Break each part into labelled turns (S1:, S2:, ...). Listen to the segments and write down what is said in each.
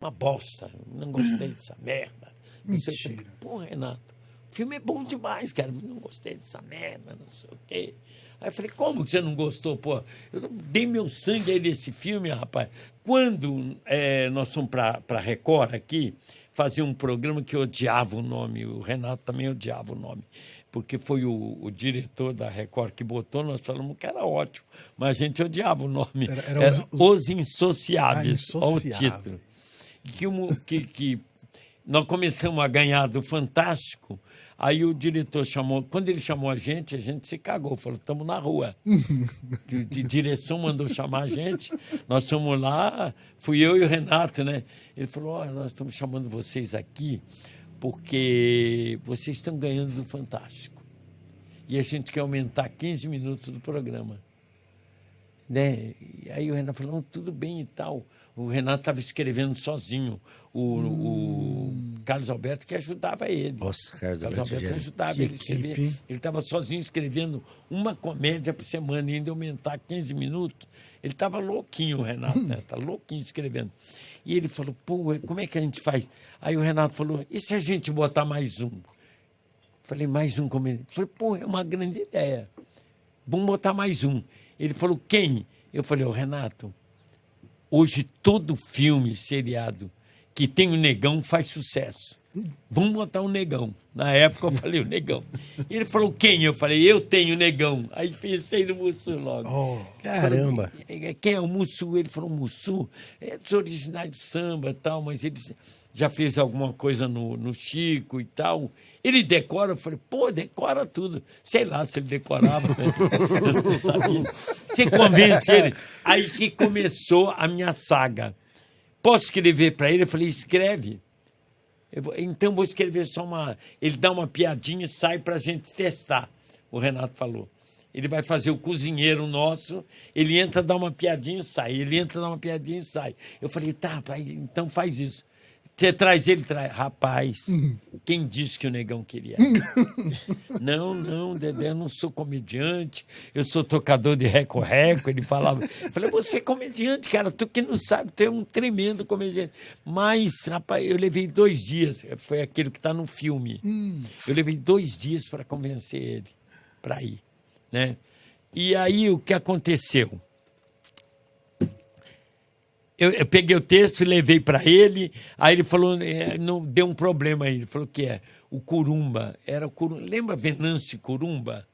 S1: uma bosta, não gostei dessa merda.
S2: Mentira.
S1: Pô, Renato, o filme é bom demais, cara, não gostei dessa merda, não sei o quê. Aí eu falei, como que você não gostou? Pô, eu dei meu sangue aí nesse filme, rapaz. Quando nós fomos para a Record aqui, fazer um programa que eu odiava o nome, o Renato também odiava o nome, porque foi o diretor da Record que botou, nós falamos que era ótimo, mas a gente odiava o nome. Era Os Insociáveis, olha o título. Que nós começamos a ganhar do Fantástico, aí o diretor chamou, quando ele chamou a gente se cagou, falou, estamos na rua. De direção mandou chamar a gente, nós fomos lá, fui eu e o Renato, né? Ele falou, olha, nós estamos chamando vocês aqui porque vocês estão ganhando do Fantástico. E a gente quer aumentar 15 minutos do programa. Né? E aí o Renato falou, tudo bem e tal. O Renato estava escrevendo sozinho. O Carlos Alberto que ajudava ele.
S3: Nossa, Carlos Alberto
S1: ajudava ele a escrever. Ele estava sozinho escrevendo uma comédia por semana e ainda aumentar 15 minutos. Ele estava louquinho, o Renato, né? Tá louquinho escrevendo. E ele falou, pô, como é que a gente faz? Aí o Renato falou, e se a gente botar mais um? Falei, mais um comediante? Falei, pô, é uma grande ideia. Vamos botar mais um. Ele falou, quem? Eu falei, Renato, hoje todo filme, seriado, que tem o Negão faz sucesso. Vamos botar o Negão. Na época eu falei, o Negão. Ele falou, quem? Eu falei, eu tenho o Negão. Aí pensei no Mussu logo.
S3: Caramba.
S1: Falei, quem é o Mussu? Ele falou, Mussu é dos originais do samba e tal, mas ele já fez alguma coisa no Chico e tal. Ele decora, eu falei, pô, decora tudo. Sei lá se ele decorava, né? Eu não sabia. Você convence ele. Aí que começou a minha saga. Posso escrever para ele? Eu falei, escreve. Então vou escrever só uma... Ele dá uma piadinha e sai para a gente testar, o Renato falou. Ele vai fazer o cozinheiro nosso, ele entra, dá uma piadinha e sai. Ele entra, dá uma piadinha e sai. Eu falei, tá, então faz isso. Você traz ele, traz. Rapaz, quem disse que o Negão queria? Não, Dedé, eu não sou comediante, eu sou tocador de reco-reco. Ele falava. Eu falei, você é comediante, cara, tu que não sabe, tu é um tremendo comediante. Mas, rapaz, eu levei 2 dias, foi aquilo que está no filme. Eu levei 2 dias para convencer ele para ir, né? E aí, o que aconteceu? Eu peguei o texto e levei para ele, aí ele falou, não, deu um problema aí, ele falou que o Curumba, era o Curumba, lembra Venâncio Curumba?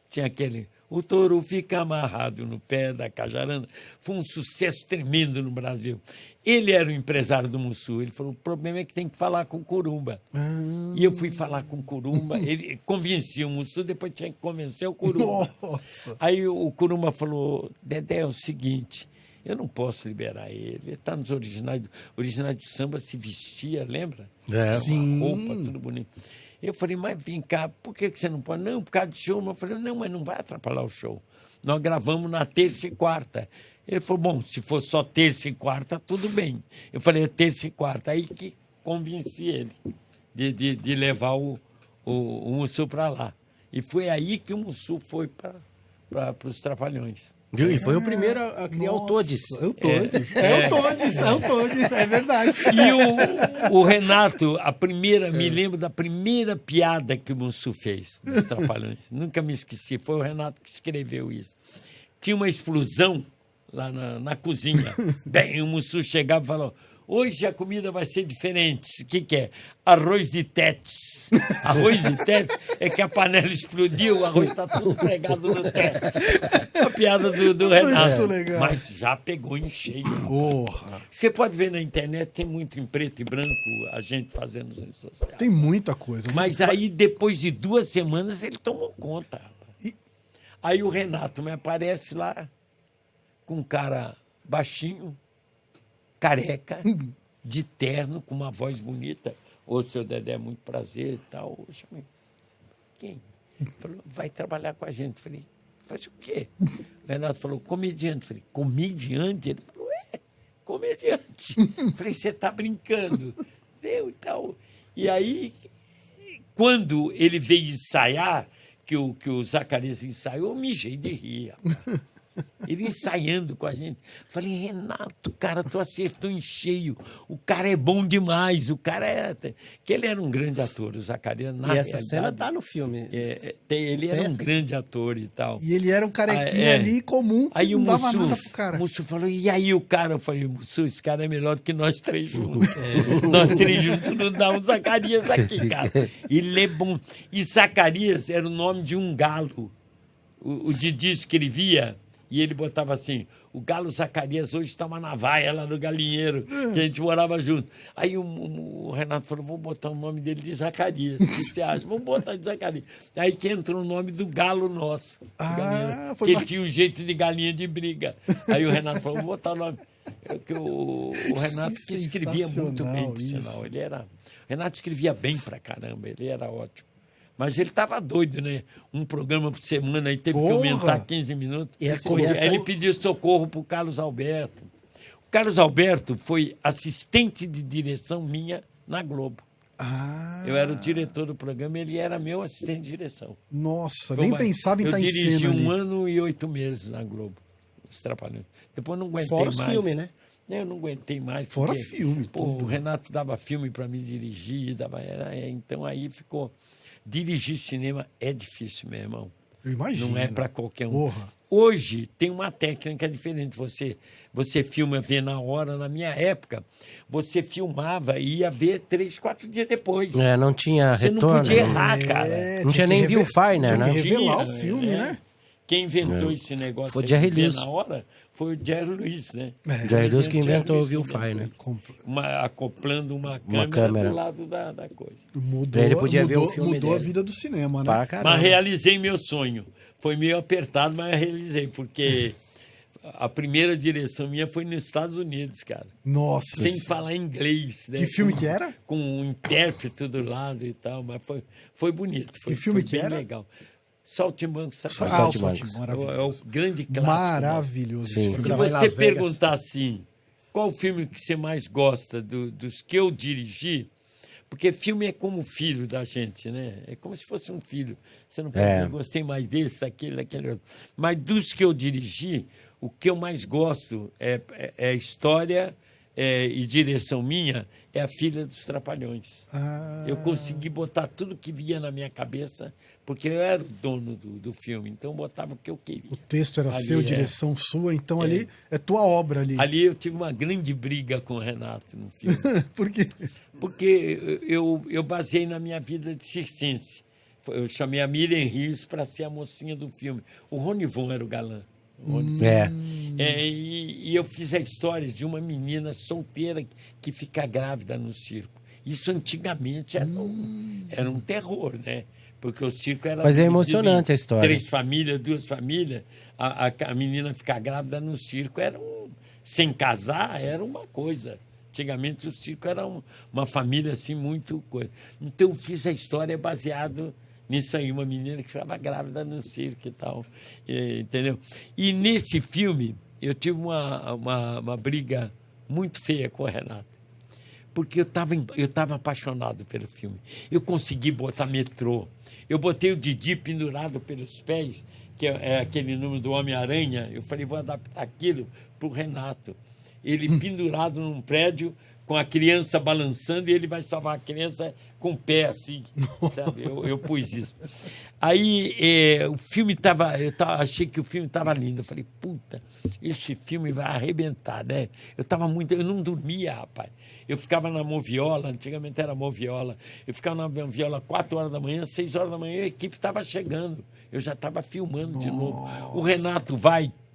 S1: Tinha aquele, o touro fica amarrado no pé da cajaranda, foi um sucesso tremendo no Brasil. Ele era o empresário do Mussu, ele falou, o problema é que tem que falar com o Curumba. E eu fui falar com o Curumba, ele convencia o Mussu, depois tinha que convencer o Curumba.
S2: Nossa.
S1: Aí o Curumba falou, Dedé, é o seguinte... Eu não posso liberar ele. Ele está nos originais de samba, se vestia, lembra?
S2: Sim.
S1: Uma roupa, tudo bonito. Eu falei, mas vem cá, por que você não pode? Não, por causa do show. Eu falei, não, mas não vai atrapalhar o show. Nós gravamos na terça e quarta. Ele falou, bom, se for só terça e quarta, tudo bem. Eu falei, terça e quarta. Aí que convenci ele de levar o Mussu para lá. E foi aí que o Mussu foi para os Trapalhões.
S3: Viu? E foi o primeiro a criar o Todes.
S2: O Todes. É o Todes, é verdade.
S1: E o Renato, me lembro da primeira piada que o Mussu fez dos Trapalhões. Nunca me esqueci, foi o Renato que escreveu isso. Tinha uma explosão lá na cozinha. Bem, o Mussu chegava e falou, hoje a comida vai ser diferente. O que é? Arroz de tetes. Arroz de tetes é que a panela explodiu, o arroz está tudo pregado no teto. A piada do Renato.
S2: Legal.
S1: Mas já pegou em cheio.
S2: Porra.
S1: Você pode ver na internet, tem muito em preto e branco a gente fazendo as redes sociais.
S2: Tem muita coisa.
S1: Mas aí, depois de 2 semanas, ele tomou conta. Aí o Renato me aparece lá com um cara baixinho, careca, de terno, com uma voz bonita. Ô, seu Dedé, muito prazer e tal. Eu chamei, quem? Ele falou, vai trabalhar com a gente. Eu falei, faz o quê? O Renato falou, comediante. Eu falei, comediante? Ele falou, comediante. Eu falei, você está brincando? Deu e tal. E aí, quando ele veio ensaiar, que o Zacarias ensaiou, eu mijei de rir. Rapaz. Ele ensaiando com a gente. Falei, Renato, cara, tu acertou em cheio. O cara é bom demais. O cara é... Que ele era um grande ator, o Zacarias.
S4: E essa cena tá no filme.
S1: Ele era um grande ator e tal.
S2: E ele era um carequinha ali comum que
S1: Aí
S2: não
S1: o
S2: dava
S1: Mussu,
S2: nada pro cara.
S1: O Mussu falou, e aí o cara? Eu falei, Mussu, esse cara é melhor do que nós três juntos. Nós três juntos não dá um Zacarias aqui, cara. Ele é bom. E Zacarias era o nome de um galo. O Didi escrevia e ele botava assim, o galo Zacarias hoje está uma navaia lá no galinheiro, que a gente morava junto. Aí o Renato falou, vou botar o nome dele de Zacarias. O que você acha? Vamos botar de Zacarias. Aí que entrou o nome do galo nosso. Que ele tinha um jeito de galinha de briga. Aí o Renato falou, vou botar o nome. O Renato que escrevia muito bem, por sinal. O Renato escrevia bem pra caramba, ele era ótimo. Mas ele estava doido, né? Um programa por semana, aí teve que aumentar 15 minutos. Aí ele pediu socorro para o Carlos Alberto. O Carlos Alberto foi assistente de direção minha na Globo. Eu era o diretor do programa, ele era meu assistente de direção.
S2: Nossa, nem pensava em estar em cena.
S1: Eu dirigi
S2: ali.
S1: 1 ano e 8 meses na Globo. Os Trapalhões. Depois não aguentei
S4: Fora
S1: mais.
S4: os filmes, né?
S1: Eu não aguentei mais.
S2: Fora
S1: porque,
S2: filme.
S1: O Renato dava filme para me dirigir. Então aí ficou... Dirigir cinema é difícil, meu irmão.
S2: Eu imagino.
S1: Não é para qualquer um.
S2: Porra.
S1: Hoje tem uma técnica diferente. Você filma, vê na hora. Na minha época, você filmava e ia ver 3, 4 dias depois.
S3: Não tinha
S1: você
S3: retorno.
S1: Não podia errar, cara.
S3: Não tinha nem viewfinder, né?
S2: Tinha que revelar o filme, né?
S1: Quem inventou esse negócio
S3: Foi
S1: de
S3: Jerry
S1: ver
S3: Lewis.
S1: na hora foi o Jerry Lewis, né?
S3: Jerry Lewis que inventou o viewfinder.
S1: Acoplando uma câmera do lado da coisa.
S2: Mudou,
S3: Ele podia ver o filme
S2: mudou a
S3: dele.
S2: vida do cinema, né?
S3: Para caramba.
S1: Mas realizei meu sonho. Foi meio apertado, mas realizei, porque a primeira direção minha foi nos Estados Unidos, cara.
S2: Nossa.
S1: Sem falar inglês. Né?
S2: Que filme que era?
S1: Com um intérprete do lado e tal, mas foi bonito. Foi,
S2: Que filme
S1: foi
S2: que
S1: bem
S2: era?
S1: legal. Saltimbancos.
S3: Saltimbancos.
S1: É o grande clássico.
S2: Maravilhoso.
S3: Sim.
S1: Se
S4: Gravar em
S1: você
S4: Las Vegas.
S1: perguntar assim, qual o filme que você mais gosta dos que eu dirigi, porque filme é como filho da gente, né? É como se fosse um filho. Você não pode dizer, gostei mais desse, daquele outro. Mas dos que eu dirigi, o que eu mais gosto é história e direção minha, é A Filha dos Trapalhões. Eu consegui botar tudo que vinha na minha cabeça, porque eu era o dono do filme, então eu botava o que eu queria.
S2: O texto era
S1: Ali,
S2: seu, direção sua, então ali é tua obra ali.
S1: Ali eu tive uma grande briga com o Renato no filme.
S2: Por quê?
S1: Porque eu baseei na minha vida de circense. Eu chamei a Miriam Rios para ser a mocinha do filme. O Rony Von era o galã. E eu fiz a história de uma menina solteira que fica grávida no circo. Isso antigamente era um terror, né? Porque o circo era...
S3: Mas é emocionante a história.
S1: 3 famílias, 2 famílias. A menina ficar grávida no circo sem casar era uma coisa. Antigamente o circo era uma família assim muito coisa. Então eu fiz a história baseado nisso aí, uma menina que ficava grávida no circo e tal, entendeu? E nesse filme eu tive uma briga muito feia com o Renato, porque eu estava apaixonado pelo filme. Eu consegui botar metrô, eu botei o Didi pendurado pelos pés, que é aquele número do Homem-Aranha. Eu falei, vou adaptar aquilo para o Renato. Ele pendurado num prédio com a criança balançando e ele vai salvar a criança com o pé, assim, sabe? Eu pus isso. Aí o filme achei que o filme estava lindo. Eu falei, puta, esse filme vai arrebentar, né? Eu não dormia, rapaz. Eu ficava na Moviola, antigamente era Moviola. Eu ficava na Moviola 4 horas da manhã, 6 horas da manhã, a equipe estava chegando. Eu já estava filmando de novo. O Renato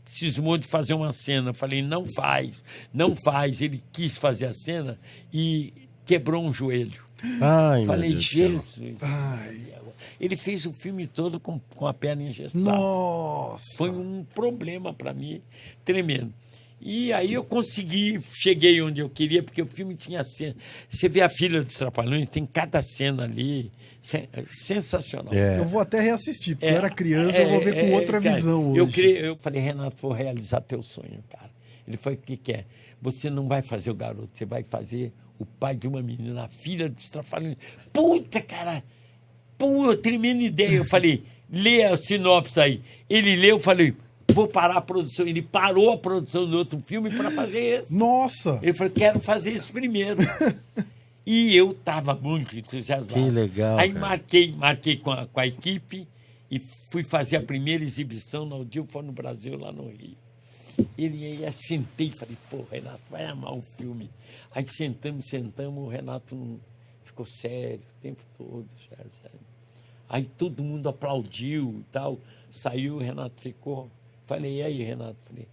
S1: cismou de fazer uma cena. Eu falei, não faz. Ele quis fazer a cena e quebrou um joelho.
S3: Ai,
S1: Falei,
S3: meu Deus do céu.
S1: Jesus. Ele fez o filme todo com a perna engessada.
S2: Nossa!
S1: Foi um problema para mim tremendo. E aí eu cheguei onde eu queria, porque o filme tinha cena. Você vê A Filha dos Trapalhões, tem cada cena ali. Sensacional.
S2: Eu vou até reassistir, porque eu era criança, eu vou ver com outra visão hoje.
S1: Eu falei, Renato, vou realizar teu sonho, cara. Ele falou, o que quer? Você não vai fazer o garoto, você vai fazer o pai de uma menina, a filha dos Trapalhões. Puta, cara! Pô, tremenda ideia. Eu falei, lê a sinopse aí. Ele leu, eu falei, vou parar a produção. Ele parou a produção do outro filme para fazer esse.
S2: Nossa!
S1: Ele falou, quero fazer esse primeiro. E eu estava muito entusiasmado.
S3: Que legal,
S1: Aí
S3: cara.
S1: marquei com a equipe e fui fazer a primeira exibição no Dilfa no Brasil, lá no Rio. Ele aí sentei e falei, pô, Renato, vai amar o filme. Aí sentamos, o Renato não ficou sério o tempo todo, já, sério. Aí todo mundo aplaudiu e tal. Saiu, o Renato ficou. Falei, e aí, Renato? Falei,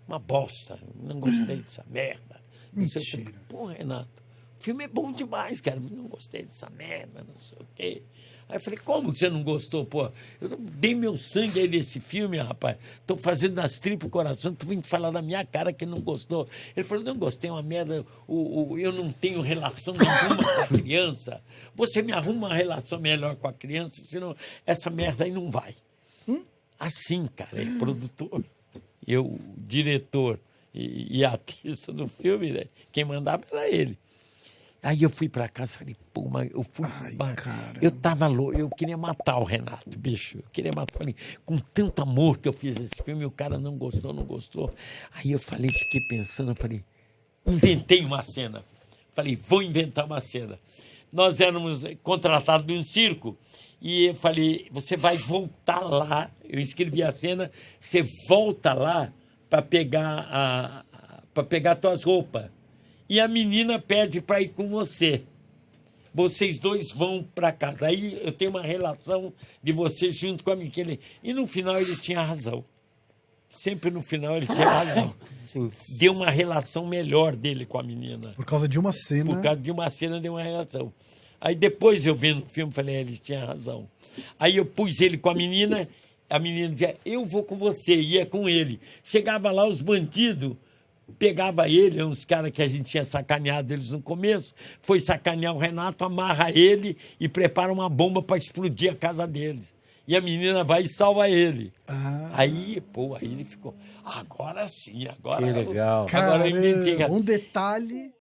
S1: uma bosta, não gostei dessa merda. Não sei o quê.
S2: Mentira.
S1: Pô, Renato, o filme é bom demais, cara. Não gostei dessa merda, não sei o quê. Aí eu falei, como que você não gostou, pô? Eu dei meu sangue aí nesse filme, rapaz. Estou fazendo nas tripas o coração, tu vem falar na minha cara que não gostou. Ele falou, não gostei, é uma merda, eu não tenho relação nenhuma com a criança. Você me arruma uma relação melhor com a criança, senão essa merda aí não vai. Assim, cara, é produtor, eu, diretor e artista do filme, né? Quem mandava era ele. Aí eu fui para casa e falei, pô, mas eu fui.
S2: Cara.
S1: Eu tava louco, eu queria matar o Renato, bicho. Eu queria matar. Falei, com tanto amor que eu fiz esse filme, o cara não gostou. Aí eu falei, fiquei pensando, eu falei, inventei uma cena. Falei, vou inventar uma cena. Nós éramos contratados de um circo e eu falei, você vai voltar lá. Eu escrevi a cena, você volta lá para pegar tuas roupas. E a menina pede para ir com você. Vocês dois vão para casa. Aí eu tenho uma relação de você junto com a menina. E no final ele tinha razão. Sempre no final ele tinha razão. Deu uma relação melhor dele com a menina.
S2: Por causa de uma cena.
S1: Por causa de uma cena, deu uma relação. Aí depois eu vendo o filme, falei, ele tinha razão. Aí eu pus ele com a menina dizia, eu vou com você, ia com ele. Chegava lá, os bandidos pegava ele, uns caras que a gente tinha sacaneado eles no começo, foi sacanear o Renato, amarra ele e prepara uma bomba para explodir a casa deles. E a menina vai e salva ele. Aí ele ficou, agora sim, agora...
S3: Que legal.
S1: Agora eu inventei.
S2: Um detalhe...